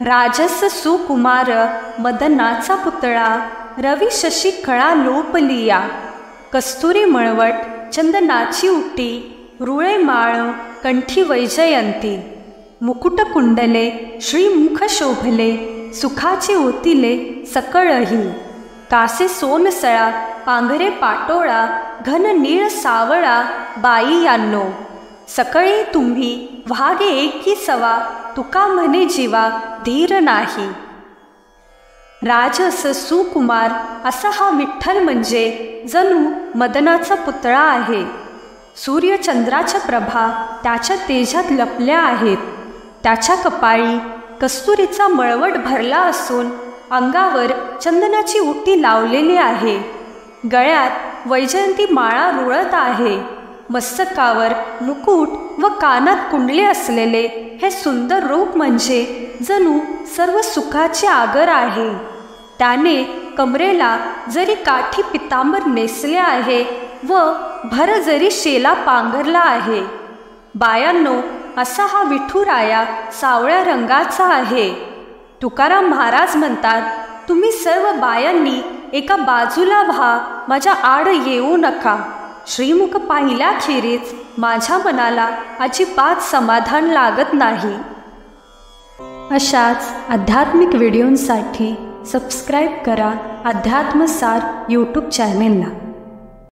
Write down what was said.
राजस सुकुमार मदनाचा पुतळा, रवी शशी कळा लोपलिया, कस्तुरी मळवट चंदनाची उटी, रुळे माळ कंठी वैजयंती, मुकुट कुंडले श्रीमुख शोभले, सुखाचे ओतिले सकळही, कासे सोनसळा पांघरे पाटोळा, घन नीळ सावळा बाई यांनो, सकळे तुम्ही वाघे एकी सवा, तुका म्हणे जीवा धीर नाही. राजस सुकुमार असा हा विठ्ठल म्हणजे जणू मदनाचा पुतळा आहे. सूर्यचंद्राच्या प्रभा त्याच्या तेजात लपल्या आहेत. त्याच्या कपाळी कस्तुरीचा मळवट भरला असून अंगावर चंदनाची उटी लावलेली आहे. गळ्यात वैजयंती माळा रुळत आहे. मस्तकावर मुकुट व कानात कुंडले असलेले हे सुंदर रूप म्हणजे जणू सर्व सुखाचे आगर आहे. त्याने कमरेला जरी काठी पितांबर नेसले आहे व भर जरी शेला पांघरला आहे. बायांनो, असा हा विठुराया सावळ्या रंगाचा आहे. तुकाराम महाराज म्हणतात, तुम्ही सर्व बायांनी एका बाजूला व्हा, माझ्या आड येऊ नका. श्रीमुख पाहिल्याखेरीज माझ्या मनाला अजिबात समाधान लागत नाही. अशाच आध्यात्मिक व्हिडिओंसाठी सबस्क्राईब करा अध्यात्मसार यूट्यूब चॅनेलला.